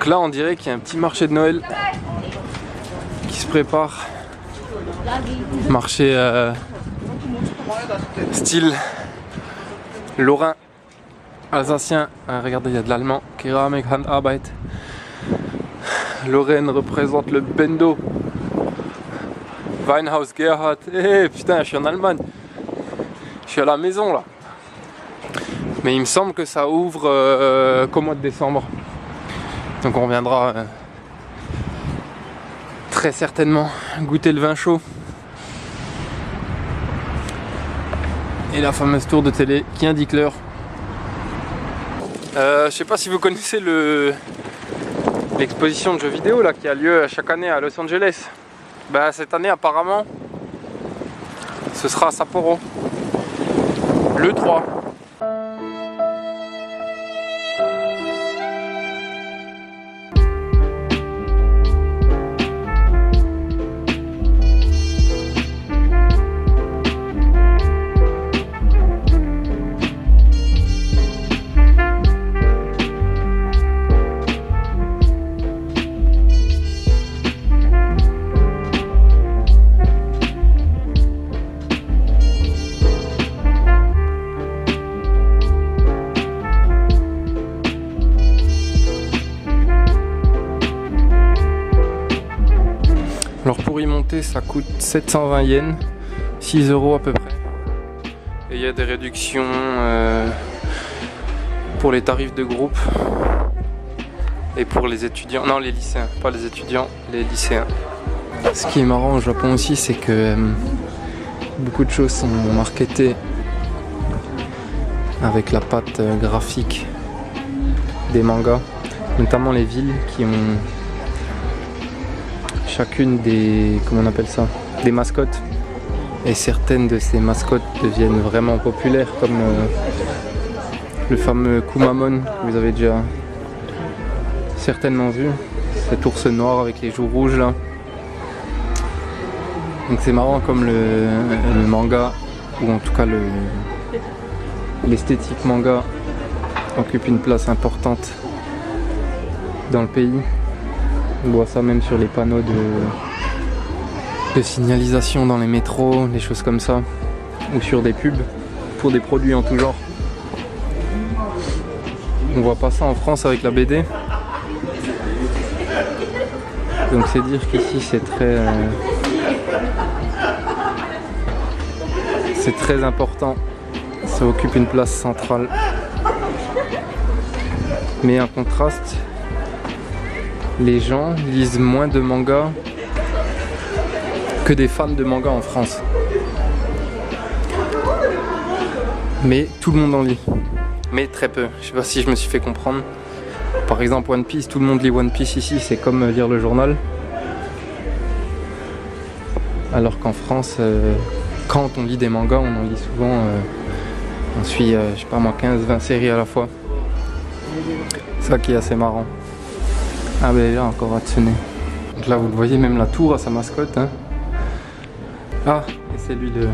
Donc là on dirait qu'il y a un petit marché de Noël qui se prépare. Marché style lorrain, alsacien. Regardez, il y a de l'allemand. Keramik Handarbeit. Lorraine représente le Bendo. Weinhaus Gerhard. Putain, je suis en Allemagne. Je suis à la maison là. Mais il me semble que ça ouvre qu'au mois de décembre. Donc on viendra très certainement goûter le vin chaud. Et la fameuse tour de télé qui indique l'heure. Je sais pas si vous connaissez l'exposition de jeux vidéo là, qui a lieu chaque année à Los Angeles. Bah, cette année apparemment ce sera à Sapporo. Le 3. Alors pour y monter ça coûte 720 yens, 6 € à peu près. Et il y a des réductions pour les tarifs de groupe et pour les étudiants, non les lycéens, pas les étudiants, les lycéens. Ce qui est marrant au Japon aussi, c'est que beaucoup de choses sont marketées avec la patte graphique des mangas, notamment les villes qui ont chacune des, comment on appelle ça, des mascottes. Et certaines de ces mascottes deviennent vraiment populaires, comme le fameux Kumamon que vous avez déjà certainement vu, cet ours noir avec les joues rouges là. Donc c'est marrant comme le manga, ou en tout cas l'esthétique manga occupe une place importante dans le pays. On voit ça même sur les panneaux de signalisation dans les métros, des choses comme ça, ou sur des pubs pour des produits en tout genre. On voit pas ça en France avec la BD. Donc c'est dire qu'ici c'est très important. Ça occupe une place centrale. Mais en contraste, les gens lisent moins de mangas que des fans de manga en France. Mais tout le monde en lit. Mais très peu. Je sais pas si je me suis fait comprendre. Par exemple One Piece, tout le monde lit One Piece ici, c'est comme lire le journal. Alors qu'en France, quand on lit des mangas, on en lit souvent. On suit, je sais pas moi, 15-20 séries à la fois. C'est ça qui est assez marrant. Ah ben là encore Hatsune. Donc là vous le voyez, même la tour a sa mascotte. Hein. Ah, et c'est lui de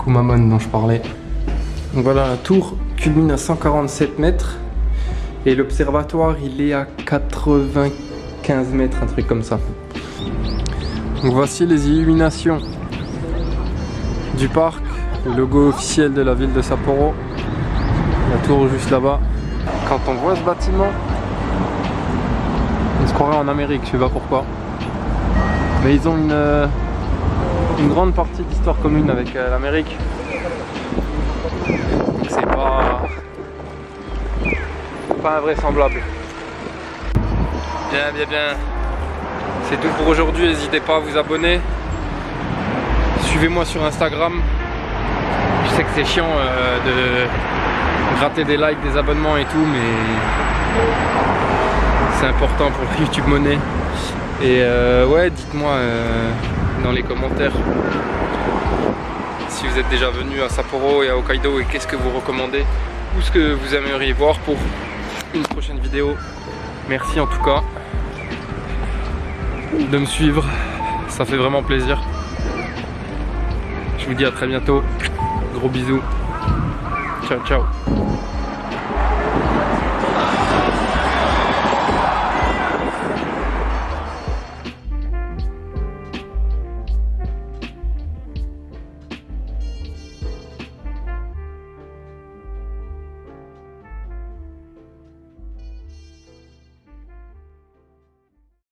Kumamon dont je parlais. Donc voilà, la tour culmine à 147 mètres. Et l'observatoire il est à 95 mètres, un truc comme ça. Donc voici les illuminations du parc. Le logo officiel de la ville de Sapporo. La tour juste là-bas. Quand on voit ce bâtiment, on se croirait en Amérique, je sais pas pourquoi. Mais ils ont une grande partie d'histoire commune avec l'Amérique. Donc c'est pas invraisemblable. Bien. C'est tout pour aujourd'hui, n'hésitez pas à vous abonner. Suivez-moi sur Instagram. Je sais que c'est chiant de gratter des likes, des abonnements et tout, mais c'est important pour la YouTube Money. Et ouais, dites-moi dans les commentaires si vous êtes déjà venu à Sapporo et à Hokkaido et qu'est-ce que vous recommandez ou ce que vous aimeriez voir pour une prochaine vidéo. Merci en tout cas de me suivre, ça fait vraiment plaisir. Je vous dis à très bientôt, gros bisous, ciao ciao.